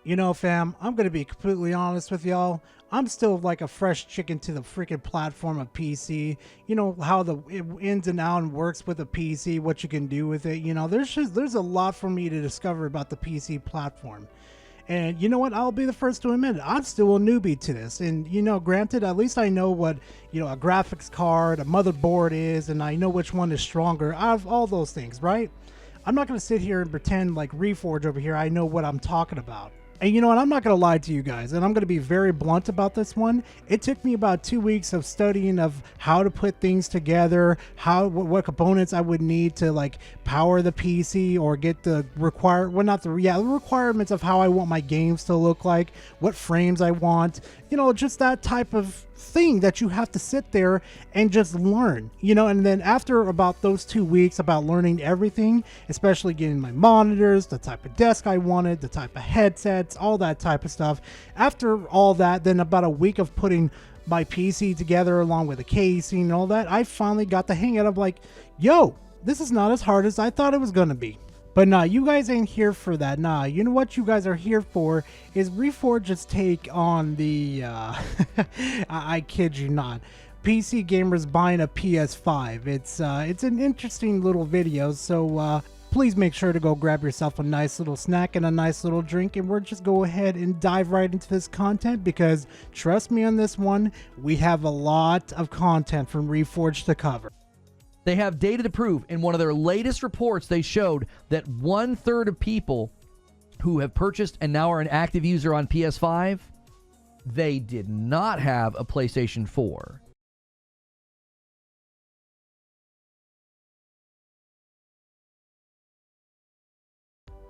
You know, fam, I'm going to be completely honest with y'all. I'm still like a fresh chicken to the freaking platform of PC. You know, how the ins and outs works with a PC, what you can do with it. You know, there's a lot for me to discover about the PC platform. And you know what? I'll be the first to admit it. I'm still a newbie to this. And, you know, granted, at least I know what, you know, a graphics card, a motherboard is, and I know which one is stronger out of all those things, right? I'm not going to sit here and pretend like Reforge over here, I know what I'm talking about. And you know what, I'm not going to lie to you guys, and I'm going to be very blunt about this one. It took me about 2 weeks of studying of how to put things together, what components I would need to like power the PC or get the the requirements of how I want my games to look like, what frames I want, you know, just that type of thing that you have to sit there and just learn, you know. And then after about those 2 weeks about learning everything, especially getting my monitors, the type of desk I wanted, the type of headsets, all that type of stuff, after all that, then about a week of putting my PC together along with the casing and all that, I finally got the hang of like, yo, this is not as hard as I thought it was gonna be. But nah, you guys ain't here for that. Nah, you know what you guys are here for is Reforge's take on the, I kid you not, PC gamers buying a PS5. It's an interesting little video, so please make sure to go grab yourself a nice little snack and a nice little drink, and we'll just go ahead and dive right into this content, because trust me on this one, we have a lot of content from Reforge to cover. They have data to prove. In one of their latest reports, they showed that 1/3 of people who have purchased and now are an active user on PS5, they did not have a PlayStation 4.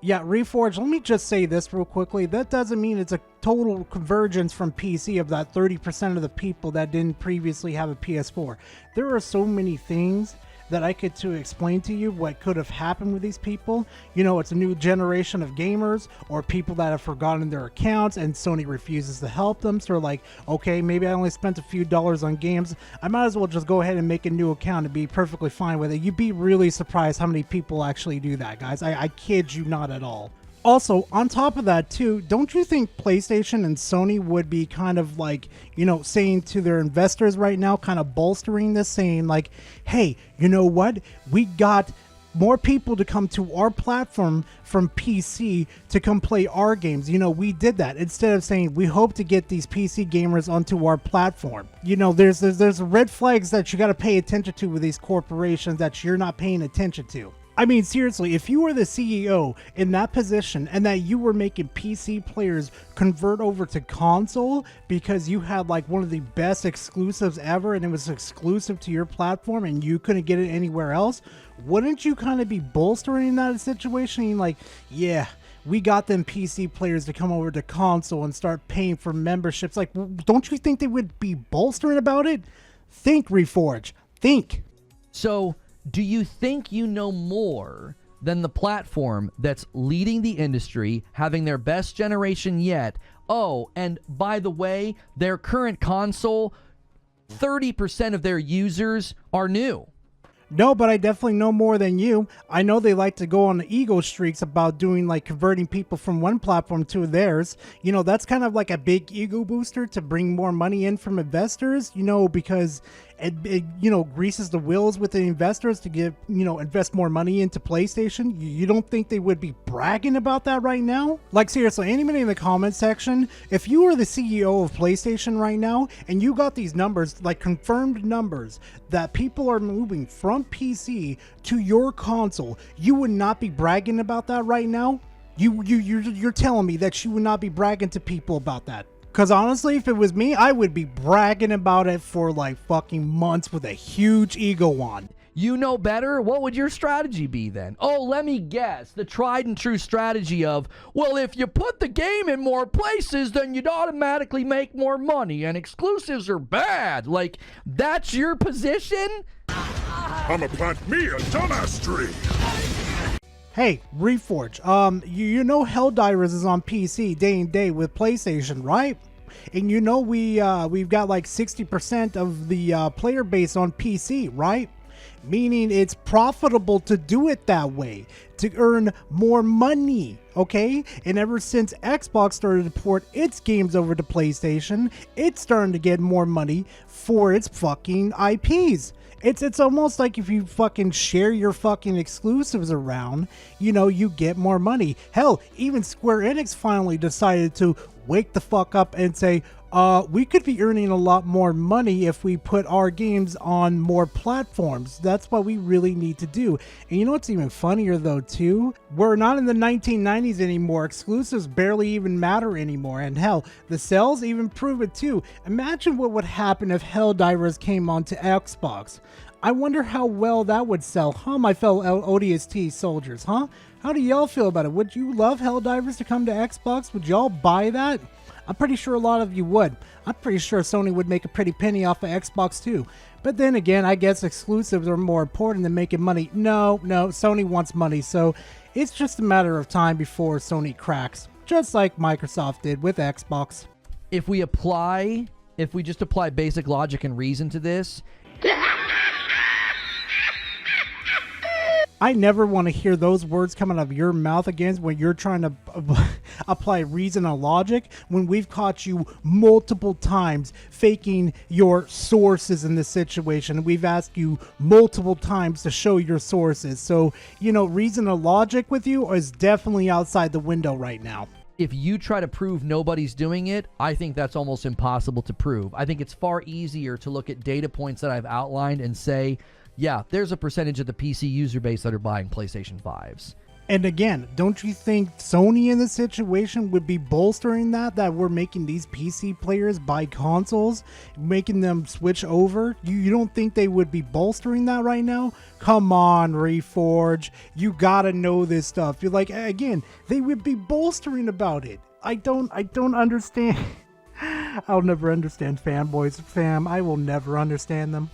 Yeah, Reforge, let me just say this real quickly. That doesn't mean it's a total convergence from PC of that 30% of the people that didn't previously have a PS4. There are so many things that I could to explain to you what could have happened with these people. You know, it's a new generation of gamers or people that have forgotten their accounts and Sony refuses to help them. So they're like, okay, maybe I only spent a few dollars on games. I might as well just go ahead and make a new account and be perfectly fine with it. You'd be really surprised how many people actually do that, guys. I kid you not at all. Also, on top of that too, don't you think PlayStation and Sony would be kind of like, you know, saying to their investors right now, kind of bolstering this, saying like, hey, you know what? We got more people to come to our platform from PC to come play our games. You know, we did that instead of saying we hope to get these PC gamers onto our platform. You know, there's red flags that you got to pay attention to with these corporations that you're not paying attention to. I mean, seriously, if you were the CEO in that position and that you were making PC players convert over to console because you had like one of the best exclusives ever and it was exclusive to your platform and you couldn't get it anywhere else, wouldn't you kind of be bolstering that situation? Like, yeah, we got them PC players to come over to console and start paying for memberships. Like, don't you think they would be bolstering about it? Think, Reforge. Think. So, do you think you know more than the platform that's leading the industry, having their best generation yet? Oh, and by the way, their current console, 30% of their users are new. No, but I definitely know more than you. I know they like to go on the ego streaks about doing like converting people from one platform to theirs. You know, that's kind of like a big ego booster to bring more money in from investors, you know, because it you know, greases the wheels with the investors to give, you know, invest more money into PlayStation. You don't think they would be bragging about that right now? Like, seriously, anybody in the comment section, if you were the CEO of PlayStation right now and you got these numbers, like confirmed numbers that people are moving from PC to your console, you would not be bragging about that right now? You're telling me that you would not be bragging to people about that? Because honestly, if it was me, I would be bragging about it for like fucking months with a huge ego on. You know better? What would your strategy be then? Oh, let me guess. The tried and true strategy of, well, if you put the game in more places, then you'd automatically make more money, and exclusives are bad. Like, that's your position? I'ma plant me a dumbass tree. Hey, Reforge, you know Helldivers is on PC day and day with PlayStation, right? And you know we've got like 60% of the player base on PC, right? meaning it's profitable to do it that way, to earn more money, okay? And ever since Xbox started to port its games over to PlayStation, it's starting to get more money for its fucking IPs. It's almost like if you fucking share your fucking exclusives around, you know, you get more money. Hell, even Square Enix finally decided to wake the fuck up and say, we could be earning a lot more money if we put our games on more platforms. That's what we really need to do. And you know what's even funnier though too? We're not in the 1990s anymore. Exclusives barely even matter anymore. And hell, the sales even prove it too. Imagine what would happen if Helldivers came onto Xbox. I wonder how well that would sell, huh, my fellow ODST soldiers, huh? How do y'all feel about it? Would you love Helldivers to come to Xbox? Would y'all buy that? I'm pretty sure a lot of you would. I'm pretty sure Sony would make a pretty penny off of Xbox too. But then again, I guess exclusives are more important than making money. No, Sony wants money, so it's just a matter of time before Sony cracks, just like Microsoft did with Xbox. If we just apply basic logic and reason to this, I never want to hear those words coming out of your mouth again when you're trying to apply reason and logic, when we've caught you multiple times faking your sources in this situation. We've asked you multiple times to show your sources. So, you know, reason and logic with you is definitely outside the window right now. if you try to prove nobody's doing it, I think that's almost impossible to prove. I think it's far easier to look at data points that I've outlined and say, yeah, there's a percentage of the PC user base that are buying PlayStation 5s. And again, don't you think Sony in this situation would be bolstering that we're making these PC players buy consoles, making them switch over? You don't think they would be bolstering that right now? Come on, Reforge. You gotta know this stuff. You're like, again, they would be bolstering about it. I don't understand. I'll never understand fanboys, fam. I will never understand them.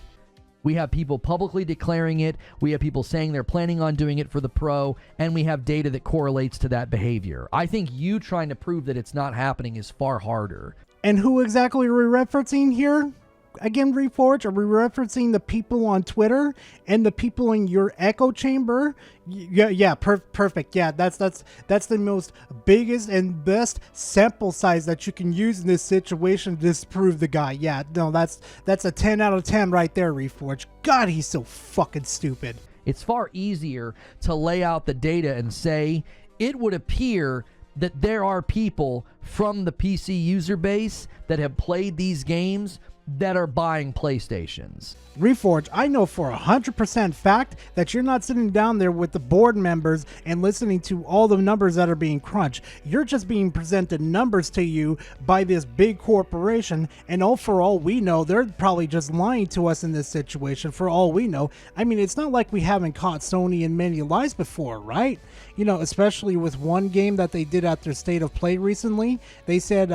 We have people publicly declaring it, we have people saying they're planning on doing it for the Pro, and we have data that correlates to that behavior. I think you trying to prove that it's not happening is far harder. And who exactly are we referencing here? Again, Reforge, are we referencing the people on Twitter and the people in your echo chamber? Yeah, perfect. Yeah, that's the most biggest and best sample size that you can use in this situation to disprove the guy. Yeah, no, that's a 10 out of 10 right there, Reforge. God, he's so fucking stupid. It's far easier to lay out the data and say, it would appear that there are people from the PC user base that have played these games that are buying PlayStations. Reforge, I know for 100% fact that you're not sitting down there with the board members and listening to all the numbers that are being crunched. You're just being presented numbers to you by this big corporation, and for all we know, they're probably just lying to us in this situation. For all we know, I mean, it's not like we haven't caught Sony in many lies before, right? You know, especially with one game that they did at their State of Play recently. They said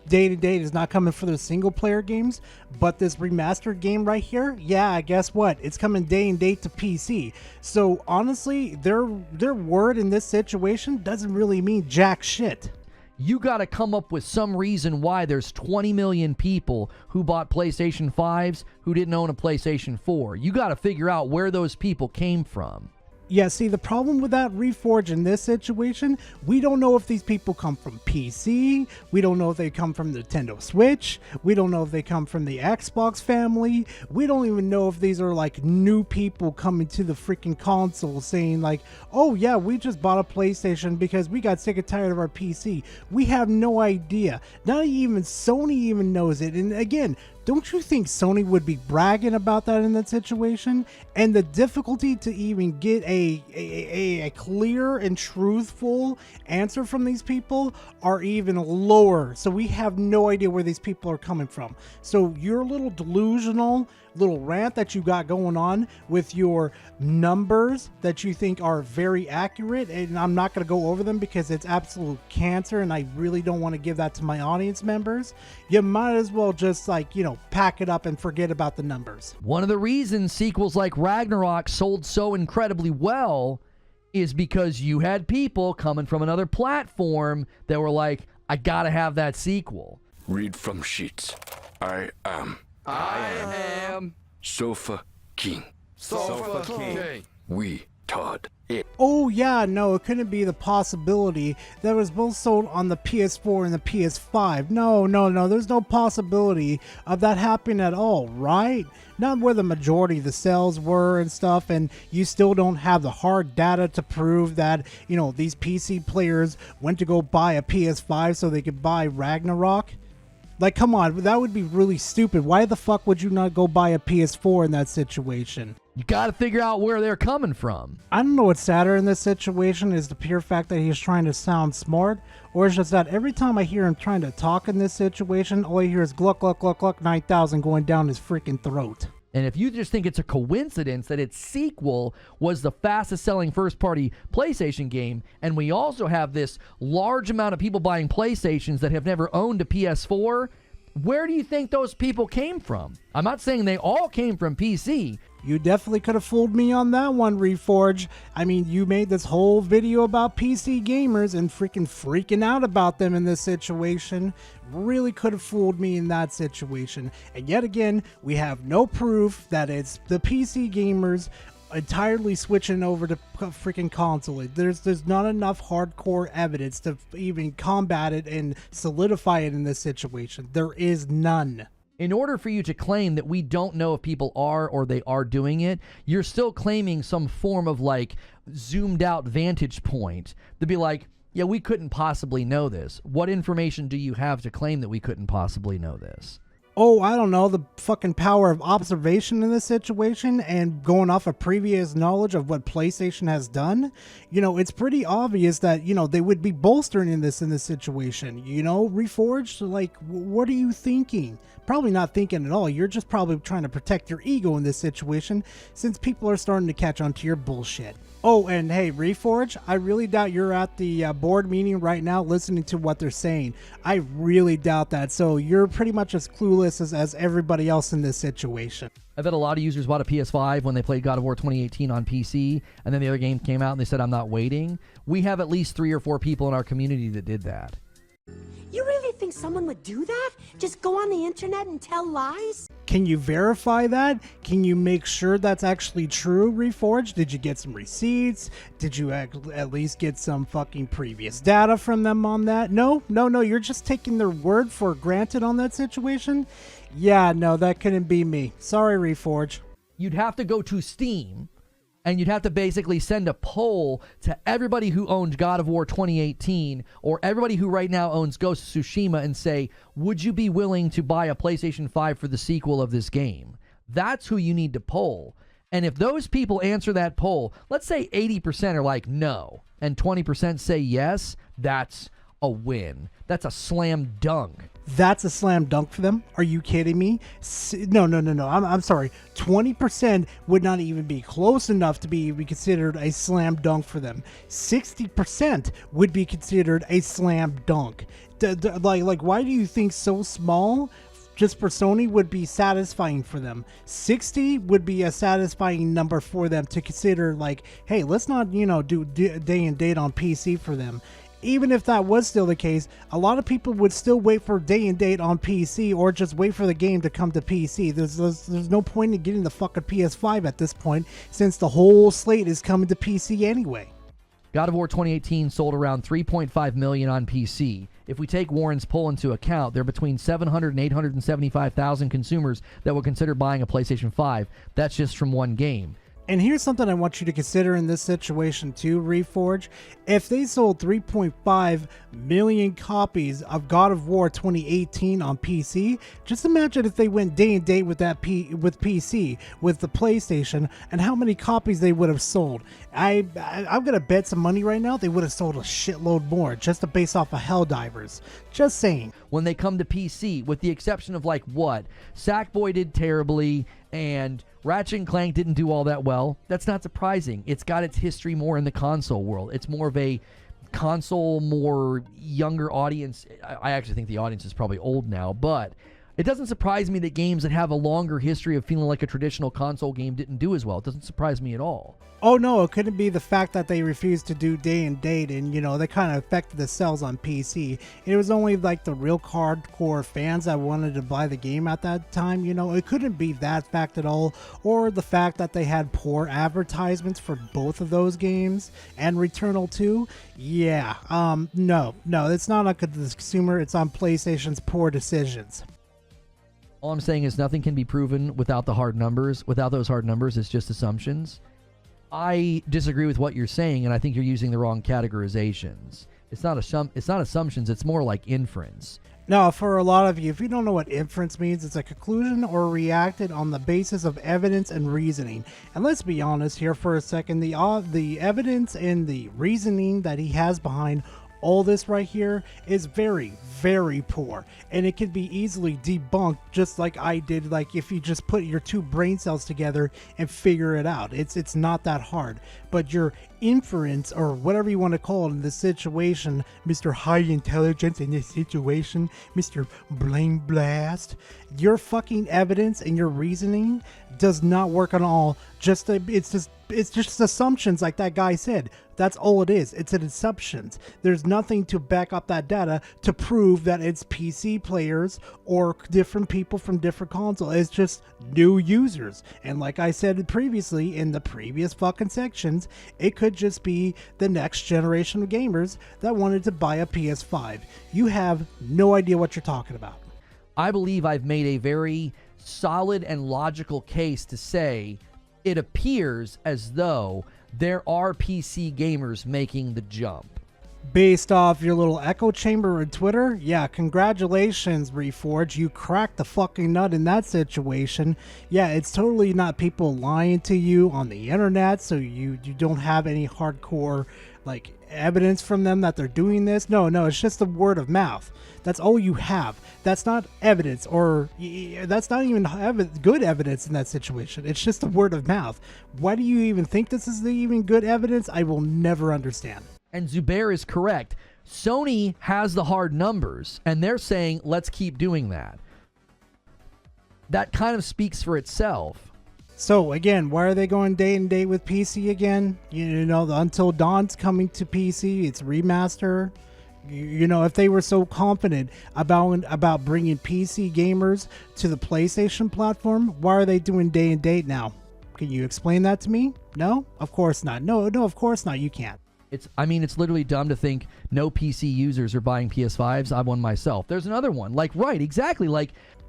day-to-day is not coming for their single-player games, but this remastered game right here, yeah, guess what? It's coming day and date to PC. So honestly, their word in this situation doesn't really mean jack shit. You got to come up with some reason why there's 20 million people who bought PlayStation 5s who didn't own a PlayStation 4. You got to figure out where those people came from. Yeah, see, the problem with that, Reforge, in this situation, we don't know if these people come from PC, we don't know if they come from the Nintendo Switch, we don't know if they come from the Xbox family, we don't even know if these are like new people coming to the freaking console saying like, oh yeah, we just bought a PlayStation because we got sick and tired of our PC. We have no idea. Not even Sony even knows it. And again, don't you think Sony would be bragging about that in that situation? And the difficulty to even get a clear and truthful answer from these people are even lower. So we have no idea where these people are coming from. So your little delusional little rant that you got going on with your numbers that you think are very accurate, and I'm not going to go over them because it's absolute cancer and I really don't want to give that to my audience members. You might as well just pack it up and forget about the numbers. One of the reasons sequels like Ragnarok sold so incredibly well is because you had people coming from another platform that were like, I gotta have that sequel. Read from sheets. I am I am Sofa King. Suffocate. We taught it. Oh yeah, no, it couldn't be the possibility that it was both sold on the PS4 and the PS5. No, there's no possibility of that happening at all, right? Not where the majority of the sales were and stuff, and you still don't have the hard data to prove that, you know, these PC players went to go buy a PS5 so they could buy Ragnarok. Like, come on, that would be really stupid. Why the fuck would you not go buy a PS4 in that situation? You got to figure out where they're coming from. I don't know what's sadder in this situation is the pure fact that he's trying to sound smart, or it's just that every time I hear him trying to talk in this situation, all I hear is gluck, gluck, gluck, gluck, 9,000 going down his freaking throat. And if you just think it's a coincidence that its sequel was the fastest selling first party PlayStation game, and we also have this large amount of people buying PlayStations that have never owned a PS4, where do you think those people came from? I'm not saying they all came from PC. You definitely could have fooled me on that one, Reforge. I mean, you made this whole video about PC gamers and freaking out about them in this situation. Really could have fooled me in that situation. And yet again, we have no proof that it's the PC gamers entirely switching over to freaking console. There's not enough hardcore evidence to even combat it and solidify it in this situation. There is none. In order for you to claim that we don't know if people are or they are doing it, you're still claiming some form of like zoomed out vantage point to be like, yeah, we couldn't possibly know this. What information do you have to claim that we couldn't possibly know this? Oh, I don't know, the fucking power of observation in this situation and going off of previous knowledge of what PlayStation has done. You know, it's pretty obvious that, you know, they would be bolstering in this situation. You know, Reforged, like, what are you thinking? Probably not thinking at all. You're just probably trying to protect your ego in this situation since people are starting to catch on to your bullshit. Oh, and hey, Reforge, I really doubt you're at the board meeting right now listening to what they're saying. I really doubt that. So you're pretty much as clueless as everybody else in this situation. I bet a lot of users bought a PS5 when they played God of War 2018 on PC, and then the other game came out and they said, I'm not waiting. We have at least 3 or 4 people in our community that did that. You really think someone would do that? Just go on the internet and tell lies? Can you verify that? Can you make sure that's actually true, Reforge? Did you get some receipts? Did you at least get some fucking previous data from them on that? No, you're just taking their word for granted on that situation? Yeah, no, that couldn't be me. Sorry, Reforge. You'd have to go to Steam, and you'd have to basically send a poll to everybody who owned God of War 2018 or everybody who right now owns Ghost of Tsushima and say, would you be willing to buy a PlayStation 5 for the sequel of this game? That's who you need to poll. And if those people answer that poll, let's say 80% are like no, and 20% say yes, that's a win. That's a slam dunk. That's a slam dunk for them? Are you kidding me? No. I'm sorry. 20% would not even be close enough to be considered a slam dunk for them. 60% would be considered a slam dunk. Like, why do you think so small just for Sony would be satisfying for them? 60 would be a satisfying number for them to consider, like, hey, let's not, do day and date on PC for them. Even if that was still the case, a lot of people would still wait for day and date on PC or just wait for the game to come to PC. There's no point in getting the fucking PS5 at this point since the whole slate is coming to PC anyway. God of War 2018 sold around 3.5 million on PC. If we take Warren's poll into account, there are between 700 and 875,000 consumers that will consider buying a PlayStation 5. That's just from one game. And here's something I want you to consider in this situation too, Reforge. If they sold 3.5 million copies of God of War 2018 on PC, just imagine if they went day and date with PC, with the PlayStation, and how many copies they would have sold. I'm gonna bet some money right now they would have sold a shitload more, just to base off of Helldivers. Just saying. When they come to PC, with the exception of like what? Sackboy did terribly, and Ratchet & Clank didn't do all that well. That's not surprising. It's got its history more in the console world. It's more of a console, more younger audience. I actually think the audience is probably old now, but It doesn't surprise me that games that have a longer history of feeling like a traditional console game didn't do as well. It doesn't surprise me at all. Oh no, it couldn't be the fact that they refused to do day and date, and they kind of affected the sales on PC. It was only like the real hardcore fans that wanted to buy the game at that time. It couldn't be that fact at all, or the fact that they had poor advertisements for both of those games and Returnal 2. Yeah, no, it's not on the consumer. It's on PlayStation's poor decisions. All I'm saying is nothing can be proven without the hard numbers. Without those hard numbers, it's just assumptions. I disagree with what you're saying, and I think you're using the wrong categorizations. It's not assumptions, it's more like inference. Now, for a lot of you, if you don't know what inference means, it's a conclusion or reacted on the basis of evidence and reasoning. And let's be honest here for a second, the evidence and the reasoning that he has behind all this right here is very, very poor, and it can be easily debunked just like I did, like if you just put your two brain cells together and figure it out. It's not that hard, but your inference, or whatever you want to call it in this situation, Mr. High Intelligence in this situation, Mr. Blame Blast, your fucking evidence and your reasoning does not work at all. It's just assumptions, like that guy said. That's all it is. It's an assumptions. There's nothing to back up that data to prove that it's PC players or different people from different consoles. It's just new users. And like I said previously in the previous fucking sections, it could just be the next generation of gamers that wanted to buy a PS5. You have no idea what you're talking about. I believe I've made a very solid and logical case to say it appears as though there are PC gamers making the jump. Based off your little echo chamber on Twitter, yeah, congratulations, Reforge. You cracked the fucking nut in that situation. Yeah, it's totally not people lying to you on the internet, so you don't have any hardcore like evidence from them that they're doing this. No, it's just the word of mouth. That's all you have. That's not evidence, or that's not even good evidence in that situation. It's just the word of mouth. Why do you even think this is even good evidence? I will never understand. And Zubair is correct. Sony has the hard numbers, and they're saying, let's keep doing that. That kind of speaks for itself. So again, why are they going day and date with PC again? The Until Dawn's coming to PC. It's remaster. If they were so confident about bringing PC gamers to the PlayStation platform, why are they doing day and date now? Can you explain that to me? No, of course not. No, of course not. You can't. It's literally dumb to think no PC users are buying PS5s. I one myself. There's another one.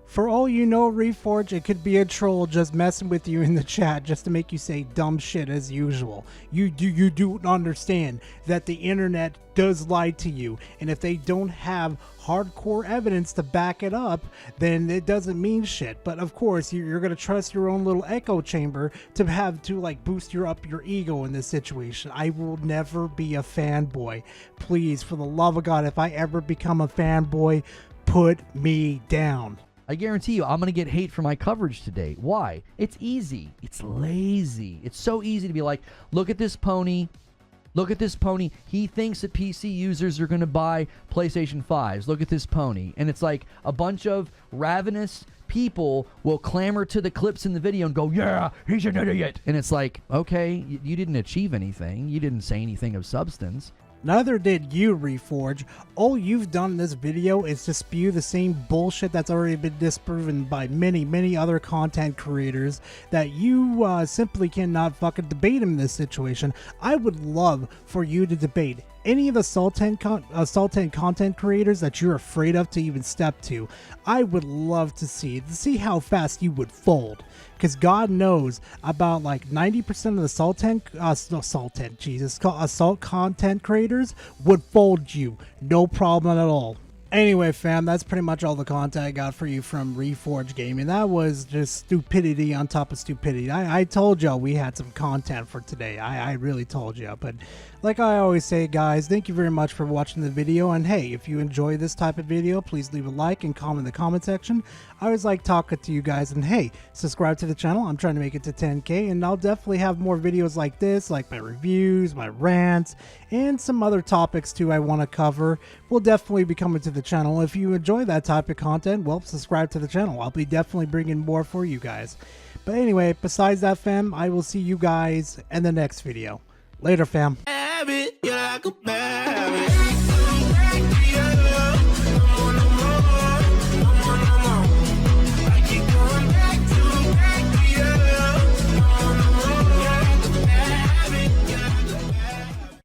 For all you know, Reforge, it could be a troll just messing with you in the chat just to make you say dumb shit as usual. You do understand that the internet does lie to you, and if they don't have hardcore evidence to back it up, then it doesn't mean shit. But of course, you're gonna trust your own little echo chamber to have to like boost up your ego in this situation. I will never be a fanboy. Please, for the love of God, if I ever become a fanboy, put me down. I guarantee you, I'm going to get hate for my coverage today. Why? It's easy. It's lazy. It's so easy to be like, look at this pony. Look at this pony. He thinks that PC users are going to buy PlayStation 5s. Look at this pony. And it's like a bunch of ravenous people will clamor to the clips in the video and go, yeah, he's an idiot. And it's like, okay, you didn't achieve anything. You didn't say anything of substance. Neither did you, Reforge. All you've done in this video is to spew the same bullshit that's already been disproven by many, many other content creators that you simply cannot fucking debate in this situation. I would love for you to debate any of the Sultan content creators that you're afraid of to even step to. I would love to see how fast you would fold, because God knows about like 90% of the assault content creators would fold you, no problem at all. Anyway, fam, that's pretty much all the content I got for you from Reforge Gaming. That was just stupidity on top of stupidity. I told y'all we had some content for today. I really told y'all. But like I always say, guys, thank you very much for watching the video. And hey, if you enjoy this type of video, please leave a like and comment in the comment section. I always like talking to you guys. And hey, subscribe to the channel. I'm trying to make it to 10K. And I'll definitely have more videos like this, like my reviews, my rants, and some other topics too I want to cover. We'll definitely be coming to the the channel. If you enjoy that type of content, well, subscribe to the channel. I'll be definitely bringing more for you guys. But anyway, besides that, fam, I will see you guys in the next video. Later, fam. You're like a